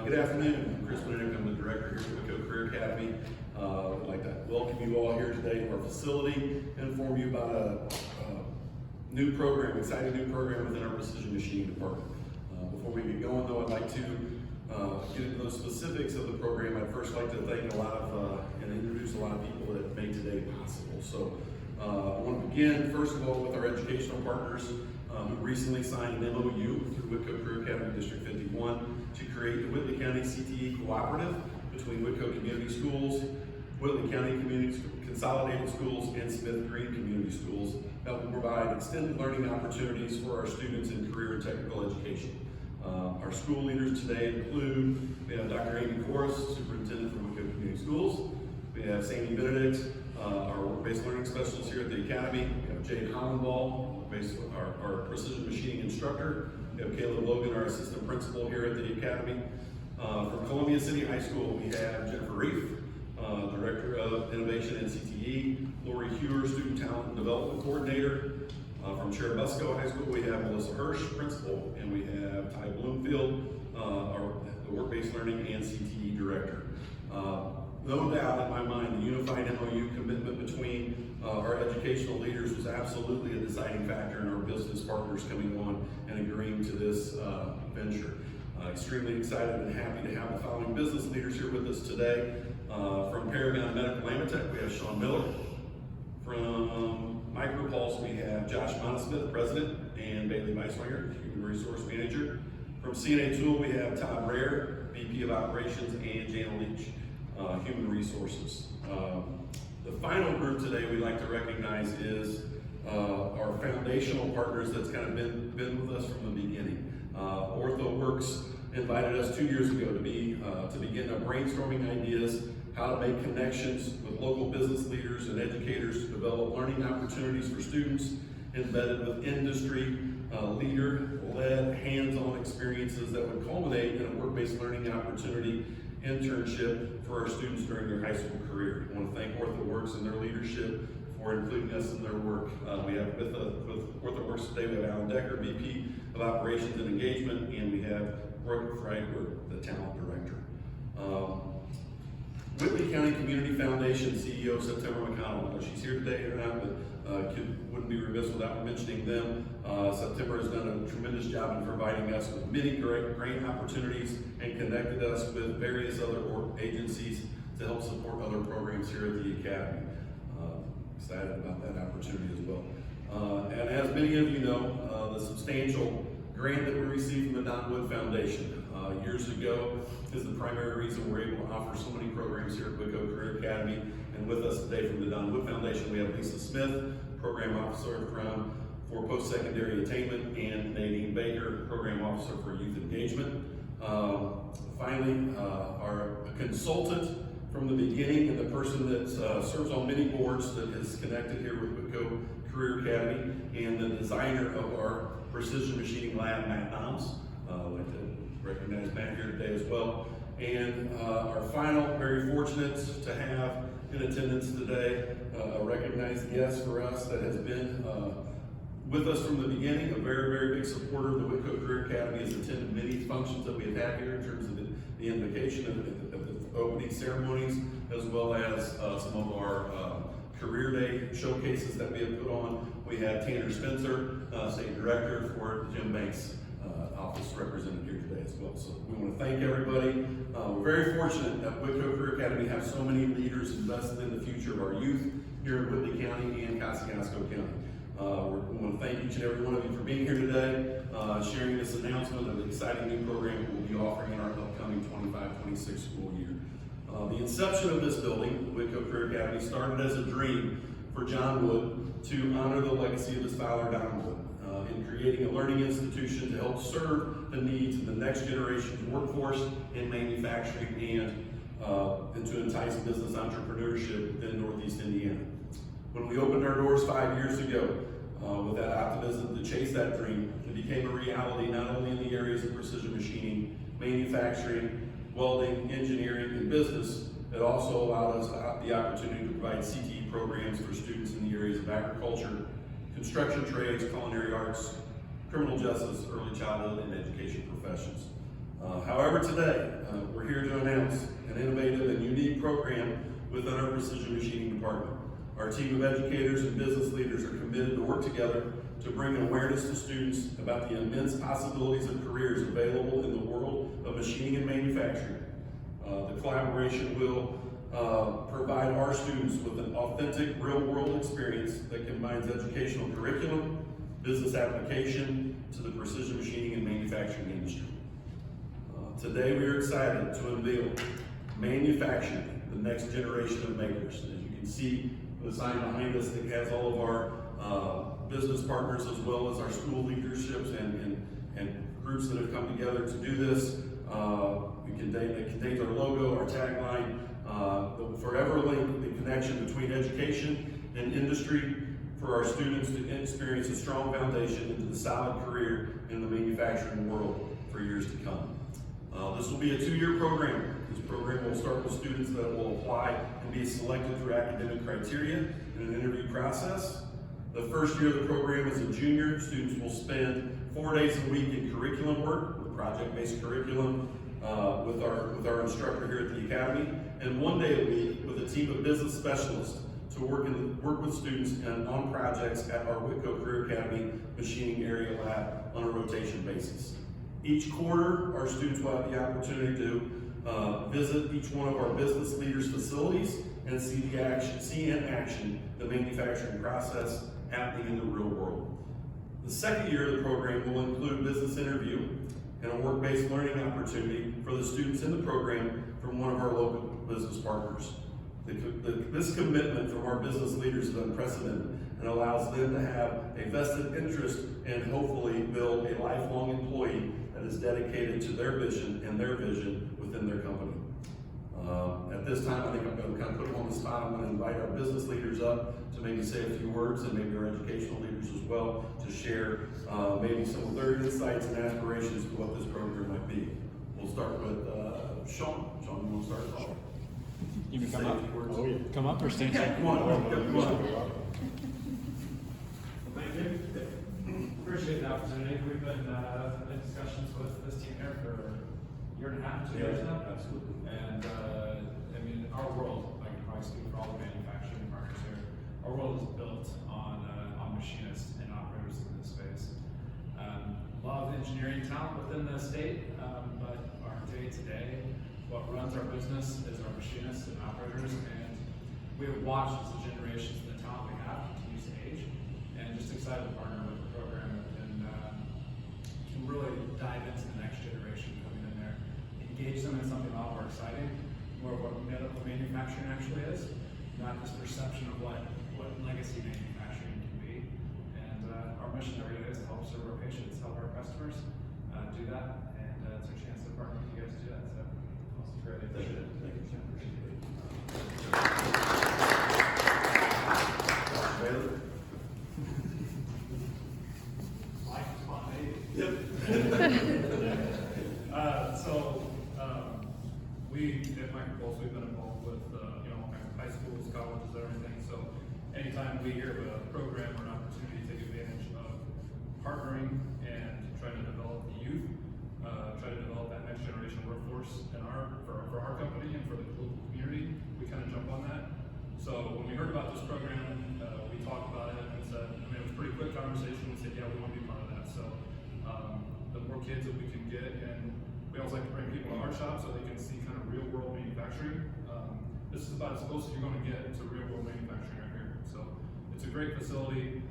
Good afternoon. I'm Chris Benedict. I'm the director here at Whitko Career Academy. I'd like to welcome you all here today to our facility and inform you about a new program, exciting new program within our precision machining department. Before we get going though, I'd like to get into those specifics of the program. I'd first like to thank and introduce a lot of people that made today possible. So I want to begin first of all with our educational partners who recently signed an MOU through Whitko Career Academy District 51 to create the Whitley County CTE Cooperative between Whitko Community Schools, Whitley County Community Consolidated Schools, and Smith Green Community Schools that will provide extended learning opportunities for our students in career and technical education. Our school leaders today include, we have Dr. Amy Corris, Superintendent for Whitko Community Schools. We have Sandy Benedict, our work-based learning specialist here at the Academy. We have Jade Hollenball, our precision machining instructor. We have Caleb Logan, our assistant principal here at the Academy. From Columbia City High School, we have Jennifer Reef, Director of Innovation and CTE. Lori Hewer, Student Talent and Development Coordinator. From Cherubusco High School, we have Melissa Hirsch, Principal, and we have Ty Bloomfield, the Work-Based Learning and CTE Director. No doubt in my mind, the unified MOU commitment between our educational leaders was absolutely a deciding factor in our business partners coming on and agreeing to this venture. Extremely excited and happy to have the following business leaders here with us today. From Paragon Medical Ametek, we have Sean Miller. From Micropulse, we have Josh Monosmith, President, and Bailey Weiswinger, Human Resource Manager. From CNA Tool, we have Todd Rare, VP of Operations, and Jana Leach, Human Resources. The final group today we'd like to recognize is our foundational partners that's kind of been with us from the beginning. OrthoWorks invited us 2 years ago to begin brainstorming ideas, how to make connections with local business leaders and educators to develop learning opportunities for students embedded with industry, leader-led, hands-on experiences that would culminate in a work-based learning opportunity internship for our students during their high school career. I want to thank OrthoWorks and their leadership for including us in their work. We have with OrthoWorks today, we have Alan Decker, VP of Operations and Engagement, and we have Brooke Freidberg, the Talent Director. Whitley County Community Foundation CEO September McConnell. She's here today or not, but wouldn't be remiss without mentioning them. September has done a tremendous job in providing us with many great opportunities and connected us with various other agencies to help support other programs here at the Academy. Excited about that opportunity as well. And as many of you know, the substantial grant that we received from the Don Wood Foundation years ago is the primary reason we're able to offer so many programs here at Whitko Career Academy. And with us today from the Don Wood Foundation, we have Lisa Smith, Program Officer for Post-Secondary Attainment, and Nadine Baker, Program Officer for Youth Engagement. Finally, our consultant from the beginning and the person that serves on many boards that is connected here with Whitko Career Academy, and the designer of our precision machining lab, Matt Noms. I'd like to recognize Matt here today as well. And our final, very fortunate to have in attendance today, a recognized guest for us that has been with us from the beginning, a very, very big supporter of the Whitko Career Academy, has attended many functions that we've had here in terms of the invocation of the opening ceremonies, as well as some of our Career Day showcases that we have put on. We have Tanner Spencer, State Director for the Jim Banks office, represented here today as well. So we want to thank everybody. We're very fortunate that Whitko Career Academy has so many leaders invested in the future of our youth here in Whitley County and Kosciuszko County. We want to thank each and every one of you for being here today, sharing this announcement of the exciting new program we'll be offering in our upcoming 25-26 school year. The inception of this building, the Whitko Career Academy, started as a dream for John Wood to honor the legacy of his father, Don Wood, in creating a learning institution to help serve the needs of the next generation's workforce in manufacturing and to entice business entrepreneurship within Northeast Indiana. When we opened our doors 5 years ago, with that optimism to chase that dream, it became a reality not only in the areas of precision machining, manufacturing, welding, engineering, and business. It also allowed us the opportunity to provide CTE programs for students in the areas of agriculture, construction trades, culinary arts, criminal justice, early childhood, and education professions. However, today, we're here to announce an innovative and unique program within our precision machining department. Our team of educators and business leaders are committed to work together to bring awareness to students about the immense possibilities of careers available in the world of machining and manufacturing. The collaboration will provide our students with an authentic, real-world experience that combines educational curriculum, business application to the precision machining and manufacturing industry. Today we are excited to unveil ManufacturED, the next generation of makers. As you can see, the sign behind us that has all of our business partners as well as our school leaderships and groups that have come together to do this. It contains our logo, our tagline, the forever link, the connection between education and industry for our students to experience a strong foundation into the solid career in the manufacturing world for years to come. This will be a 2-year program. This program will start with students that will apply and be selected through academic criteria in an interview process. The first year of the program as a junior, students will spend 4 days a week in curriculum work, with project-based curriculum, with our instructor here at the Academy, and 1 day a week with a team of business specialists to work with students on projects at our Whitko Career Academy Machining Area Lab on a rotation basis. Each quarter, our students will have the opportunity to visit each one of our business leaders' facilities and see in action the manufacturing process happening in the real world. The second year of the program will include business interview and a work-based learning opportunity for the students in the program from one of our local business partners. This commitment from our business leaders is unprecedented and allows them to have a vested interest and hopefully build a lifelong employee that is dedicated to their vision and their vision within their company. At this time, I think I'm going to kind of put them on the spot. I'm going to invite our business leaders up to maybe say a few words, and maybe our educational leaders as well, to share maybe some of their insights and aspirations for what this program might be. We'll start with Sean. Sean, you want to start off? You can come up. Oh, yeah. Come up or stand? Yeah, come on. Come on. Thank you. Appreciate the opportunity. We've been in discussions with this team here for a year and a half, 2 years now. Absolutely. And I mean, our world, I can probably speak for all the manufacturing partners here, our world is built on machinists and operators in this space. A lot of engineering talent within the state, but our day-to-day, what runs our business is our machinists and operators, and we have watched as the generations and the talent we have continues to age, and just excited to partner with the program and can really dive into the next generation coming in there, engage them in something a lot more exciting, more of what medical manufacturing actually is, not this perception of what legacy manufacturing can be. And our mission every day is to help serve our patients, help our customers do that, and it's our chance to partner with you guys to do that. So awesome, great. Appreciate it. Thank you, Jim. Appreciate it. Mike, come on, baby. Yep. We at Micropulse, we've been involved with high schools, colleges, everything. So anytime we hear of a program or an opportunity to take advantage of partnering and trying to develop the youth, try to develop that next generation workforce for our company and for the local community, we kind of jump on that. So when we heard about this program, we talked about it and said, it was a pretty quick conversation. We said, yeah, we want to be part of that. So the more kids that we can get, and we always like to bring people to our shop so they can see kind of real world manufacturing. This is about as close as you're going to get to real world manufacturing right here. So it's a great facility.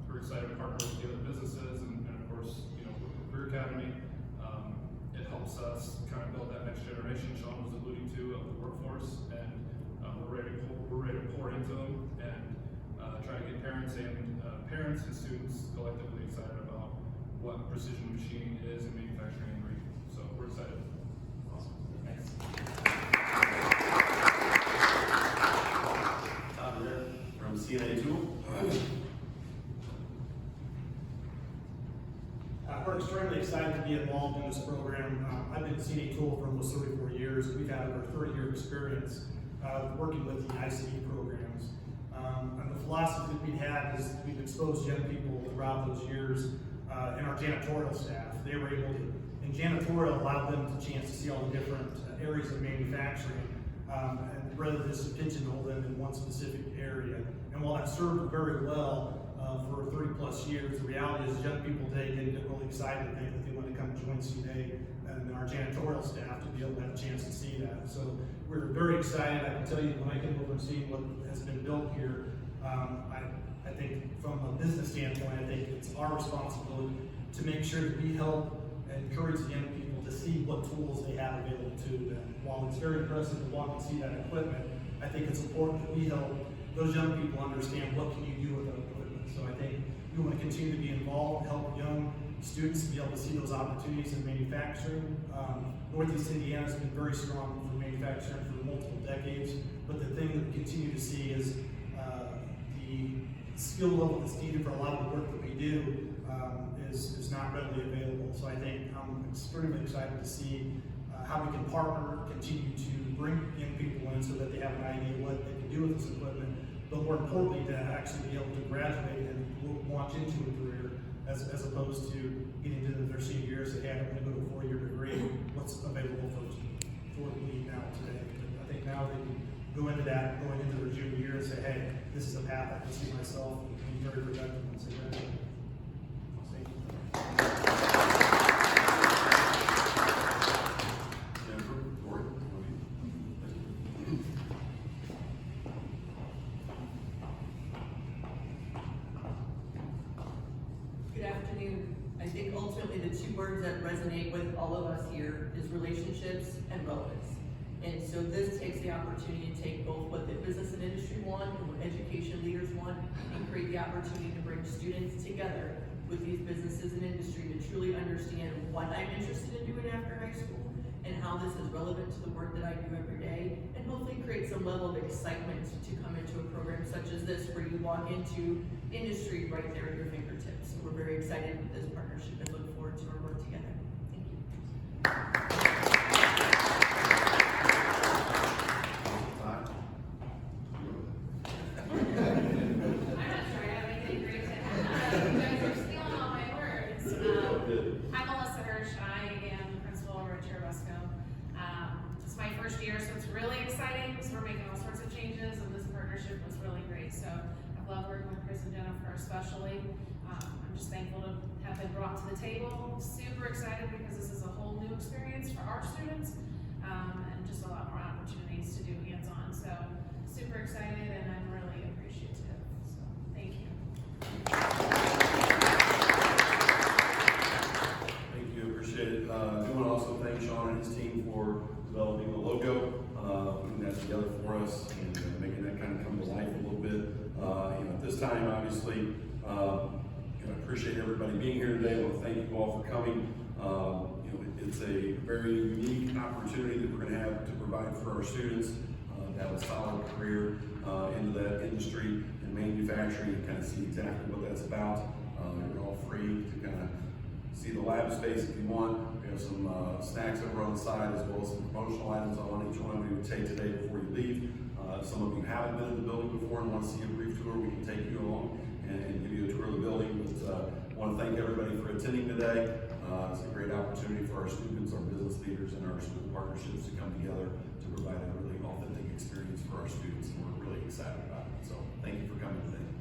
We're excited to partner with the other businesses and of course, with the Career Academy. It helps us kind of build that next generation Sean was alluding to of the workforce, and we're ready to pour into them and try to get parents and students collectively excited about what precision machining is in manufacturing and breeding. So we're excited. Awesome. Thanks. Tom here from CNA Tool. We're extremely excited to be involved in this program. I've been CNA Tool for almost 34 years. We've had over 30-year experience working with the ICD programs. And the philosophy that we had is we've exposed young people throughout those years in our janitorial staff. They were able to and janitorial allowed them the chance to see all the different areas of manufacturing, and rather than just pigeonhole them in one specific area. And while that served very well for 30 plus years, the reality is young people today get really excited and think that they want to come join CNA and our janitorial staff to be able to have a chance to see that. So we're very excited. I can tell you when I came over and see what has been built here, I think from a business standpoint, I think it's our responsibility to make sure that we help and encourage the young people to see what tools they have available to them. While it's very impressive to walk and see that equipment, I think it's important that we help those young people understand what can you do with that equipment. So I think we want to continue to be involved, help young students to be able to see those opportunities in manufacturing. Northeast Indiana has been very strong for manufacturing for multiple decades, but the thing that we continue to see is the skill level that's needed for a lot of the work that we do is not readily available. So I think I'm extremely excited to see how we can partner, continue to bring young people in so that they have an idea what they can do with this equipment, but more importantly to actually be able to graduate and launch into a career as opposed to getting into their senior year and say, hey, I'm going to go to a 4-year degree. What's available for me now today? But I think now they can go into that, going into their junior year and say, hey, this is a path I can see myself being very productive and say, graduate. Good afternoon. I think ultimately the two words that resonate with all of us here is relationships and relevance. And so this takes the opportunity to take both what the business and industry want and what education leaders want and create the opportunity to bring students together with these businesses and industry to truly understand what I'm interested in doing after high school and how this is relevant to the work that I do every day, and hopefully create some level of excitement to come into a program such as this where you walk into industry right there at your fingertips. So we're very excited with this partnership and look forward to our work together. Thank you. Year, so it's really exciting. So we're making all sorts of changes, and this partnership was really great. So I've loved working with Chris and Jennifer especially. I'm just thankful to have been brought to the table. Super excited because this is a whole new experience for our students, and just a lot more opportunities to do hands-on. So super excited, and I'm really appreciative. So thank you. Thank you, appreciate it. I do want to also thank Sean and his team for developing the logo, putting that together for us, and making that kind of come to life a little bit. At this time, obviously, I appreciate everybody being here today. I want to thank you all for coming. It's a very unique opportunity that we're going to have to provide for our students to have a solid career into that industry and manufacturing and kind of see exactly what that's about. You're all free to kind of see the lab space if you want. We have some snacks over on the side as well as some promotional items I want each one of you to take today before you leave. If some of you haven't been in the building before and want to see a brief tour, we can take you along and give you a tour of the building. But I want to thank everybody for attending today. It's a great opportunity for our students, our business leaders, and our school partnerships to come together to provide a really authentic experience for our students, and we're really excited about it. So thank you for coming today.